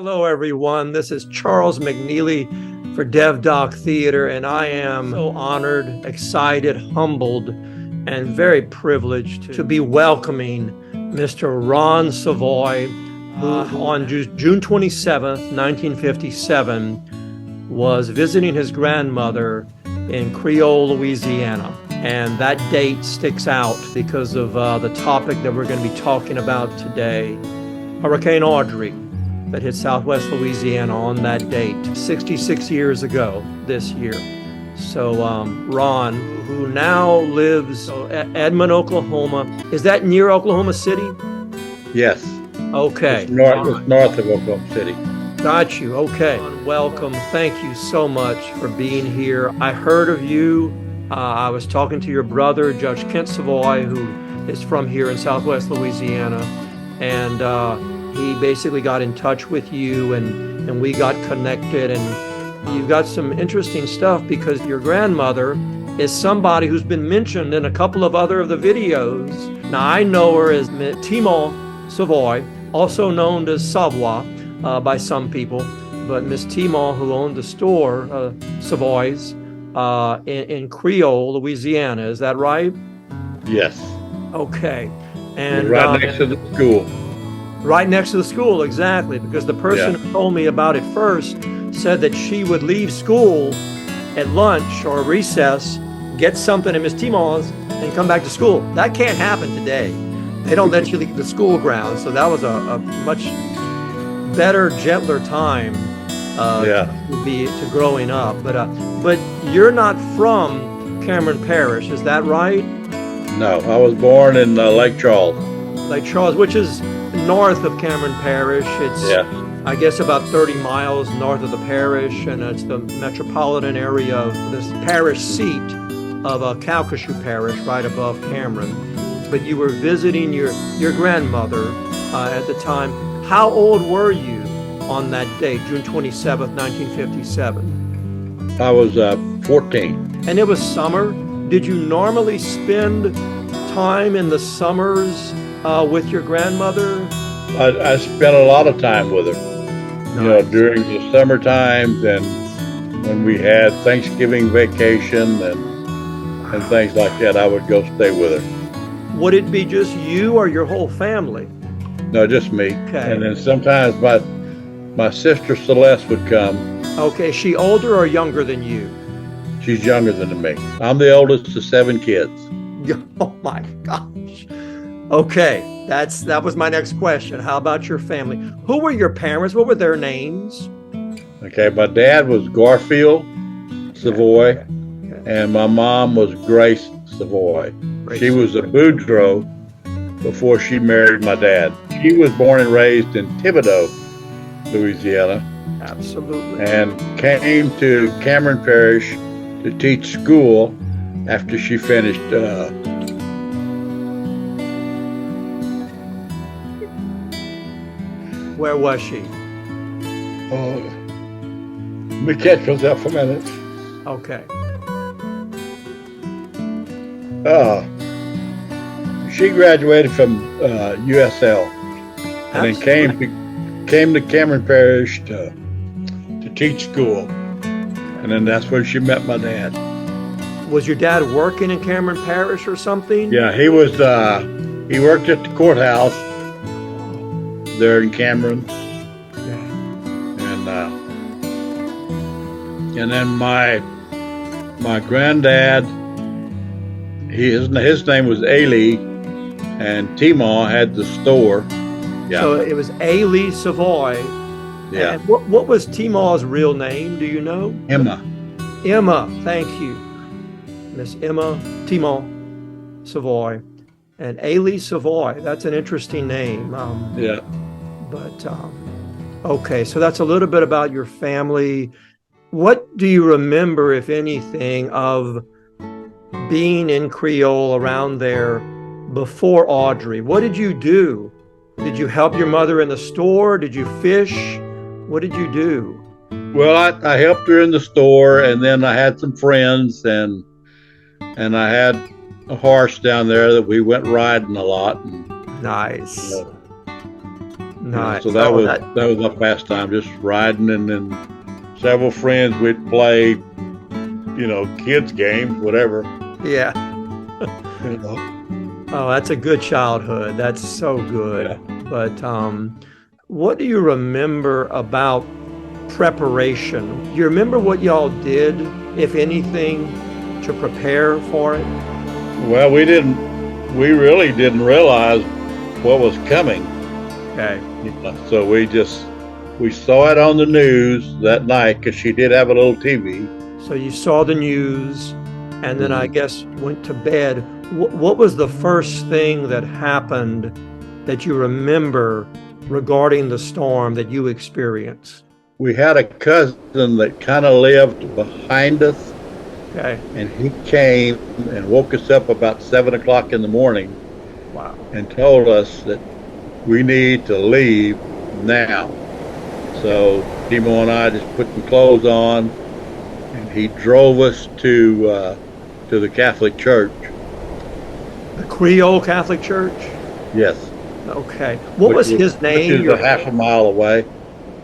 Hello, everyone. This is Charles McNeely for DevDoc Theater, and I am so honored, excited, humbled, and very privileged to be welcoming Mr. Ron Savoie, who on June 27th, 1957, was visiting his grandmother in Creole, Louisiana. And that date sticks out because of the topic that we're going to be talking about today, Hurricane Audrey, that hit Southwest Louisiana on that date, 66 years ago this year. So Ron, who now lives at Edmond, Oklahoma, is that near Oklahoma City? Yes. Okay. It's north of Oklahoma City. Got you. Okay. Welcome. Thank you so much for being here. I heard of you. I was talking to your brother, Judge Kent Savoie, who is from here in Southwest Louisiana, and he basically got in touch with you, and we got connected, and you've got some interesting stuff because your grandmother is somebody who's been mentioned in a couple of other of the videos. Now, I know her as Timon Savoie, also known as Savoie by some people, but Miss Timon, who owned the store, Savoie's, in Creole, Louisiana. Is that right? Yes. Okay. And right next to the school. Right next to the school, exactly, because the person who told me about it first said that she would leave school at lunch or recess, get something at Miss Timon's, and come back to school. That can't happen today. They don't let you leave the school grounds, so that was a much better, gentler time to growing up. But you're not from Cameron Parish, is that right? No, I was born in Lake Charles. Lake Charles, which is north of Cameron Parish. It's, I guess, about 30 miles north of the parish, and it's the metropolitan area of this parish seat of Calcasieu Parish, right above Cameron. But you were visiting your grandmother at the time. How old were you on that date, June 27th, 1957? I was 14. And it was summer. Did you normally spend time in the summers with your grandmother? I spent a lot of time with her. Nice. During the summer times and when we had Thanksgiving vacation and things like that, I would go stay with her. Would it be just you or your whole family? No, just me. Okay. And then sometimes my sister Celeste would come. Okay, is she older or younger than you? She's younger than me. I'm the oldest of 7 kids. Oh my gosh. Okay, that was my next question. How about your family? Who were your parents? What were their names? Okay, my dad was Garfield Savoie, and my mom was Grace Savoie. She was a Boudreaux before she married my dad. She was born and raised in Thibodaux, Louisiana. Absolutely. And came to Cameron Parish to teach school after she finished Where was she? let me catch myself for a minute. Okay. She graduated from USL and then came to Cameron Parish to teach school. And then that's where she met my dad. Was your dad working in Cameron Parish or something? Yeah, he was. He worked at the courthouse there in Cameron. And then my granddad, his name was Ailey, and Timon had the store. Yeah. So it was Ailey Savoie. Yeah. And what was Timon's real name? Do you know? Emma. Emma, thank you. Miss Emma Timon Savoie. And Ailey Savoie, that's an interesting name. Okay, so that's a little bit about your family. What do you remember, if anything, of being in Creole around there before Audrey? What did you do? Did you help your mother in the store? Did you fish? What did you do? Well, I helped her in the store, and then I had some friends, and I had a horse down there that we went riding a lot. Nice. Nice. So that was my pastime, just riding, and then several friends we'd play, kids games, whatever. Yeah. You know. Oh, that's a good childhood. That's so good. Yeah. But what do you remember about preparation? Do you remember what y'all did, if anything, to prepare for it? Well, we really didn't realize what was coming. Okay. So we saw it on the news that night because she did have a little TV. So you saw the news, and then I guess went to bed. What was the first thing that happened that you remember regarding the storm that you experienced? We had a cousin that kind of lived behind us. Okay. And he came and woke us up about 7 o'clock in the morning. Wow. And told us that we need to leave now. So Timo and I just put some clothes on, and he drove us to the Catholic Church. The Creole Catholic Church? Yes. Okay. What was his name? Which is a half a mile away.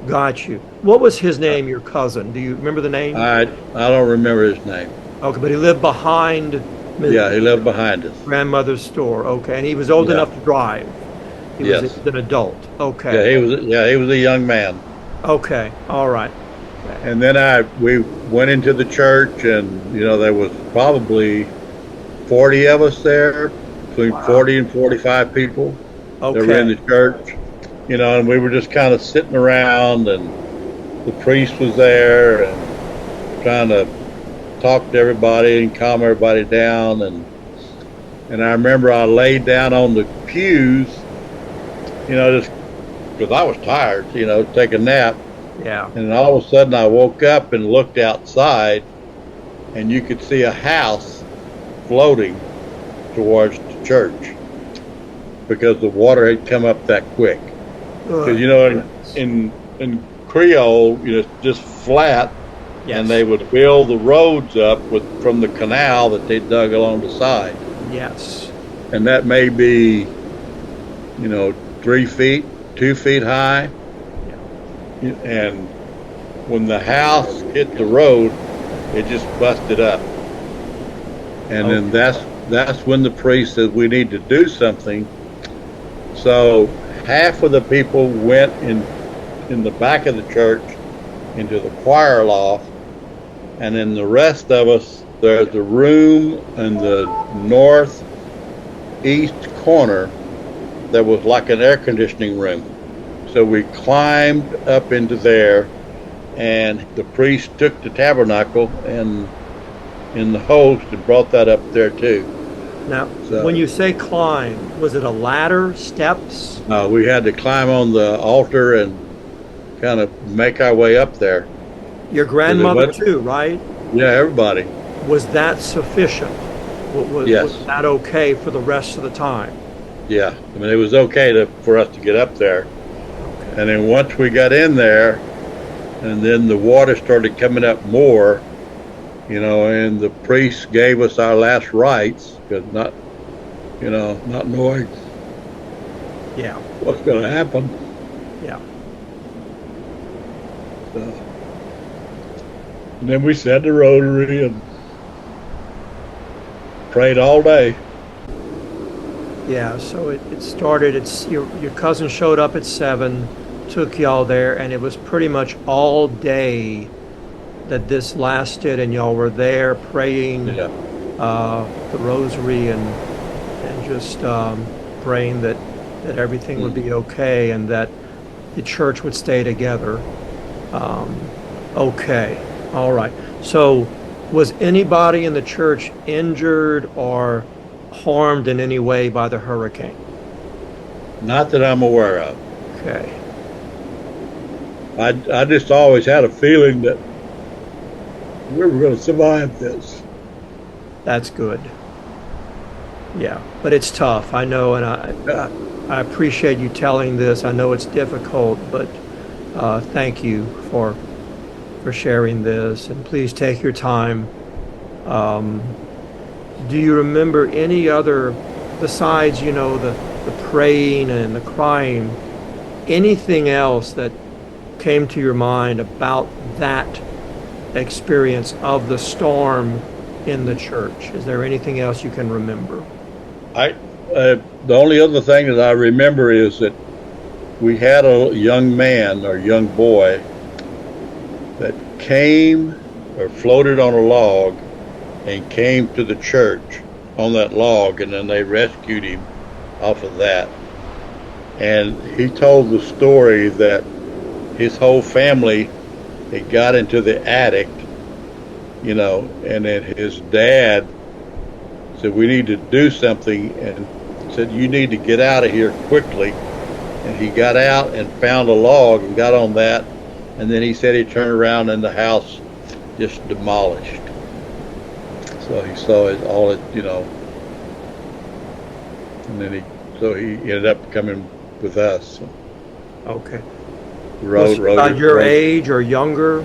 Got you. What was his name, your cousin? Do you remember the name? I don't remember his name. Okay, but he lived behind Yeah, he lived behind us. grandmother's store. Okay, and he was old enough to drive. He was an adult. Okay. Yeah, he was a young man. Okay. All right. And then we went into the church, and there was probably 40 of us there, between 40 and 45 people that were in the church. And we were just kind of sitting around, and the priest was there and trying to talk to everybody and calm everybody down. And I remember I laid down on the pews, just because I was tired, take a nap. Yeah. And all of a sudden I woke up and looked outside, and you could see a house floating towards the church because the water had come up that quick. Because in Creole, it's just flat, and they would build the roads up from the canal that they dug along the side. Yes. And that may be, 3 feet, 2 feet high. Yeah. And when the house hit the road, it just busted up. And then that's when the priest said we need to do something. So half of the people went in the back of the church into the choir loft, and then the rest of us, there's a room in the northeast corner that was like an air conditioning room. So we climbed up into there, and the priest took the tabernacle and in the host and brought that up there too. Now, when you say climb, was it a ladder, steps? No, we had to climb on the altar and kind of make our way up there. Your grandmother too, right? Yeah, everybody. Was that sufficient? Yes. Was that okay for the rest of the time? Yeah, I mean, it was okay for us to get up there. Okay. And then once we got in there, and then the water started coming up more, and the priest gave us our last rites, because not knowing what's going to happen. Yeah. So, and then we said the rosary and prayed all day. Yeah, so it started, your cousin showed up at 7, took y'all there, and it was pretty much all day that this lasted, and y'all were there praying the rosary and just praying that everything would be okay and that the church would stay together. Okay, all right. So was anybody in the church injured or harmed in any way by the hurricane? Not that I'm aware of. Okay. I just always had a feeling that we were going to survive this. That's good. Yeah, but it's tough. I know, and I appreciate you telling this. I know it's difficult, but thank you for sharing this, and please take your time. Do you remember any other, besides the praying and the crying, anything else that came to your mind about that experience of the storm in the church? Is there anything else you can remember? The only other thing that I remember is that we had a young man or young boy that came or floated on a log and came to the church on that log, and then they rescued him off of that. And he told the story that his whole family had got into the attic, and then his dad said, "We need to do something," and said, "You need to get out of here quickly." And he got out and found a log and got on that, and then he said he turned around and the house just demolished. So he saw it all, and then he ended up coming with us. Okay. Was he about your age or younger?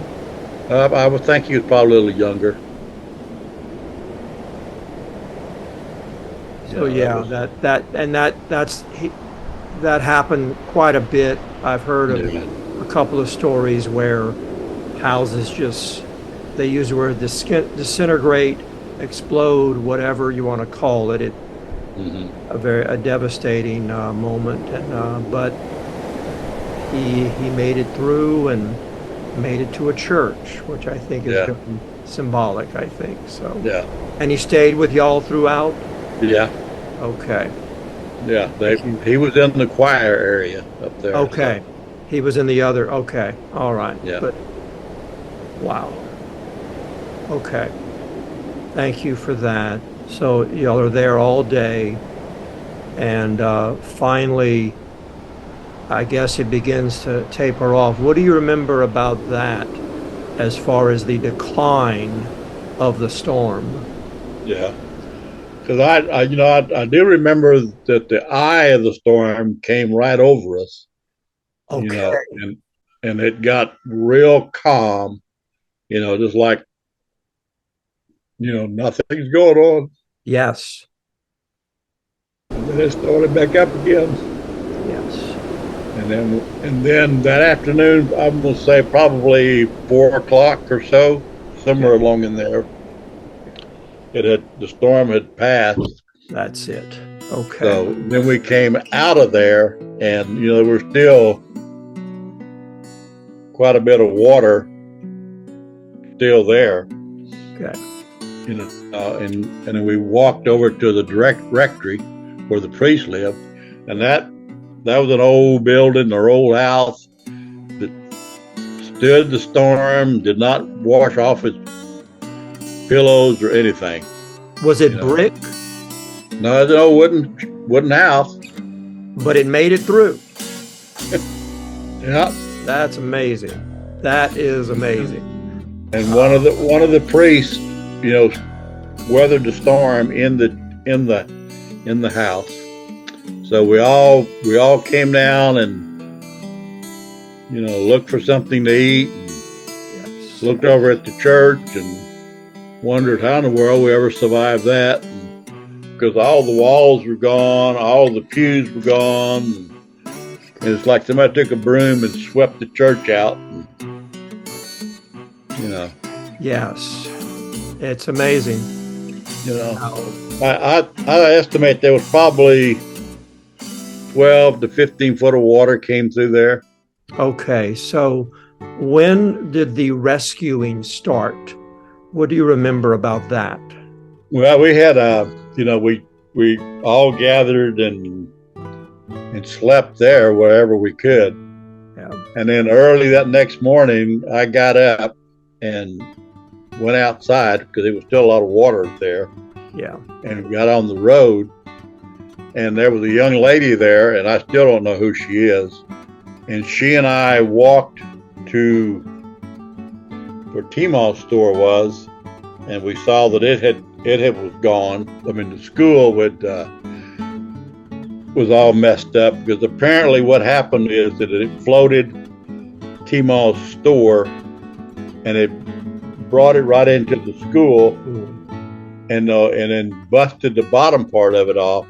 I would think he was probably a little younger. So yeah, that happened quite a bit. I've heard of a couple of stories where houses they use the word disintegrate, explode, whatever you want to call it. A devastating moment, but he made it through and made it to a church, which I think is very symbolic. I think so. Yeah. And he stayed with y'all throughout. Yeah. Okay. Yeah, he was in the choir area up there. Okay. So. He was in the other. Okay. All right. Yeah. But wow. Okay. Thank you for that. So y'all are there all day, and finally, I guess it begins to taper off. What do you remember about that as far as the decline of the storm? Yeah. Because I do remember that the eye of the storm came right over us. Okay. And it got real calm, just like, nothing's going on. Yes. And then it started back up again. Yes. And then that afternoon, I'm going to say probably 4 o'clock or so, somewhere along in there, the storm had passed. That's it. Okay. So then we came out of there, and there was still quite a bit of water still there. Okay. And then we walked over to the rectory where the priest lived, and that was an old building or old house that stood the storm, did not wash off its pillows or anything. Was it brick? No, it's an old wooden house. But it made it through. Yeah. That's amazing. That is amazing. And one of the priests, weathered the storm in the house. So we all came down and looked for something to eat. And looked over at the church and wondered how in the world we ever survived that, because all the walls were gone, all the pews were gone, and it's like somebody took a broom and swept the church out. Yes, it's amazing. I estimate there was probably 12 to 15 foot of water came through there. Okay, so when did the rescuing start? What do you remember about that? Well, we had we all gathered and slept there wherever we could. Yeah. And then early that next morning, I got up and went outside because there was still a lot of water there. Yeah. And got on the road, and there was a young lady there, and I still don't know who she is. And she and I walked to where T-Mall's store was, and we saw that it was gone. I mean, the school was all messed up, because apparently what happened is that it floated T-Mall's store, and it brought it right into the school, and then busted the bottom part of it off,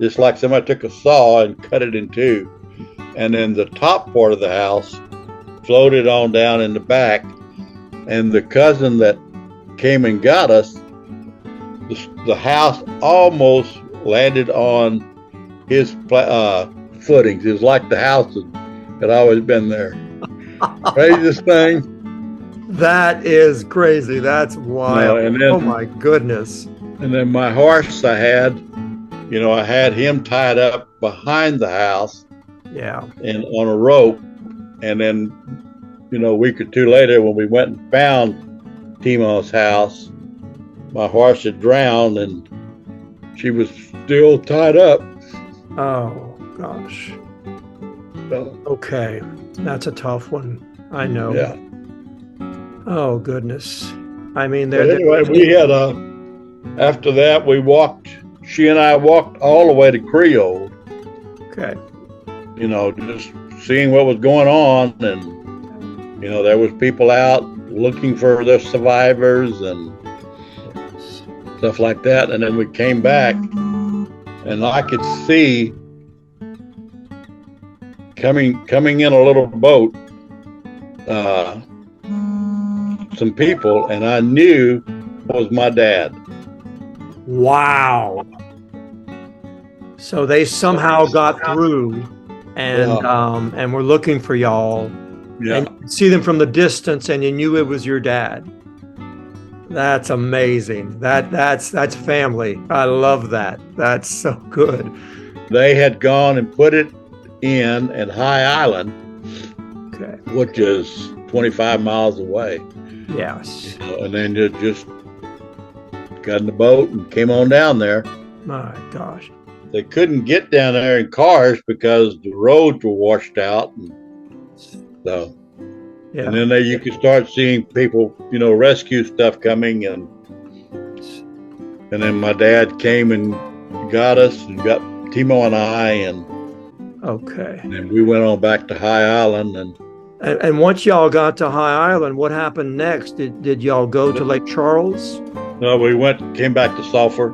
just like somebody took a saw and cut it in two. and then the top part of the house floated on down in the back. And the cousin that came and got us, the house almost landed on his footings. It was like the house had always been there. Craziest thing. That is crazy. That's wild. Then, oh my goodness. And then my horse I had him tied up behind the house. Yeah. And on a rope. And then, a week or two later when we went and found Timo's house, my horse had drowned and she was still tied up. Oh gosh. Okay. That's a tough one. I know. Yeah. Oh goodness. I mean, anyway, we had after that she and I walked all the way to Creole. Okay. Just seeing what was going on, and there was people out looking for their survivors and stuff like that. And then we came back, and I could see coming in a little boat, some people, and I knew it was my dad. Wow. So they somehow got through, and we're looking for y'all. Yeah. And you could see them from the distance, and you knew it was your dad. That's amazing. That's family. I love that. That's so good. They had gone and put it in at High Island, okay, which is 25 miles away. Yes. And then you just got in the boat and came on down there. My gosh. They couldn't get down there in cars because the roads were washed out. So, yeah. And then you could start seeing people, rescue stuff coming, and then my dad came and got us and got Timo and I, and okay. And we went on back to High Island, and once y'all got to High Island, what happened next? Did y'all go to Lake Charles? No, we came back to Sulphur.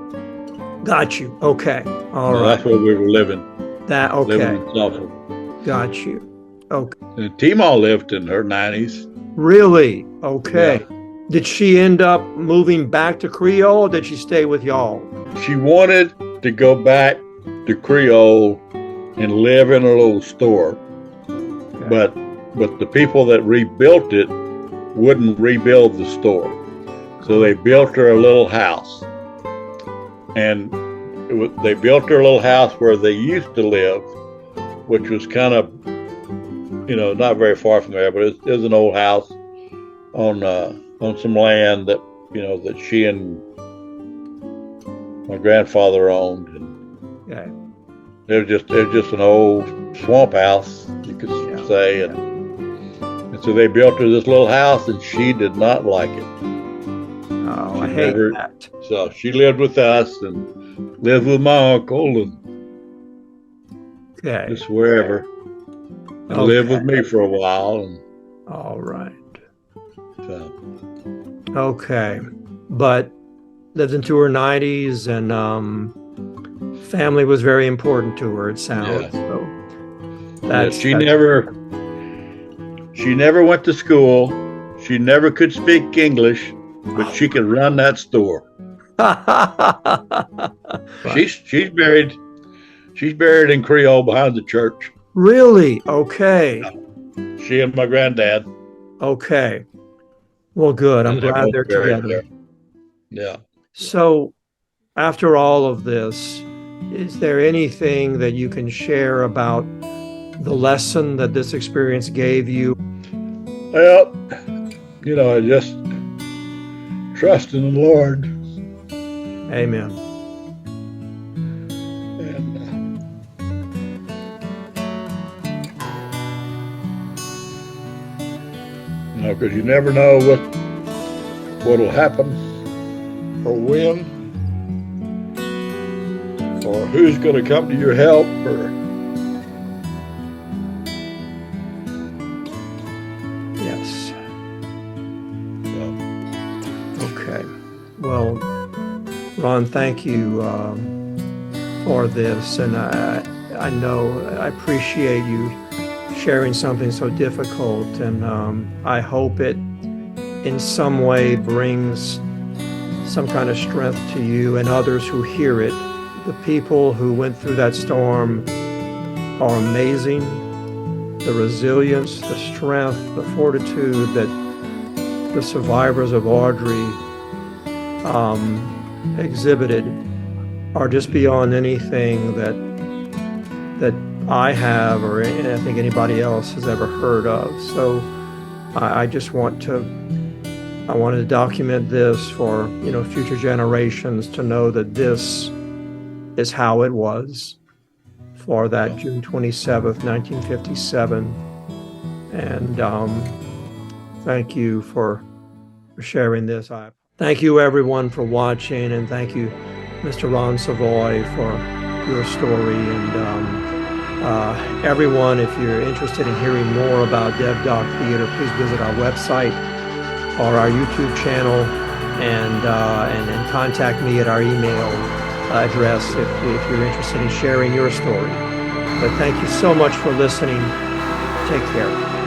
Got you. Okay. All right. That's where we were living. Okay. Living in Sulphur. Got you. Okay. And Timo lived in her 90s. Really? Okay. Yeah. Did she end up moving back to Creole, or did she stay with y'all? She wanted to go back to Creole and live in a little store. Okay. But the people that rebuilt it wouldn't rebuild the store. So they built her a little house. And they built her a little house where they used to live, which was kind of, not very far from there, but it was an old house on some land that, that she and my grandfather owned. And okay. It was just an old swamp house, you could say. And so they built her this little house, and she did not like it. Oh, I hate that. So she lived with us and lived with my uncle and just wherever. And lived with me for a while. And all right. So. Okay. But lived into her 90s, and family was very important to her, it sounds. So she never went to school. She never could speak English, but she could run that store. She's buried in Creole behind the church. Really? Okay. She and my granddad. Okay. Well, good. I'm glad they're together. There. Yeah. So, after all of this, is there anything that you can share about the lesson that this experience gave you? Well, I just trust in the Lord. Amen. Because you never know what'll happen, or when, or who's going to come to your help, or yes. Okay. Well, Ron, thank you for this, and I know I appreciate you sharing something so difficult. And I hope it in some way brings some kind of strength to you and others who hear it. The people who went through that storm are amazing. The resilience, the strength, the fortitude that the survivors of Audrey exhibited are just beyond anything that I have or I think anybody else has ever heard of. So I just wanted to document this for future generations to know that this is how it was for that June 27th, 1957. And thank you for sharing this. Thank you everyone for watching, and thank you Mr. Ron Savoie for your story. And everyone, if you're interested in hearing more about DevDoc Theater, please visit our website or our YouTube channel, and contact me at our email address if you're interested in sharing your story. But thank you so much for listening. Take care.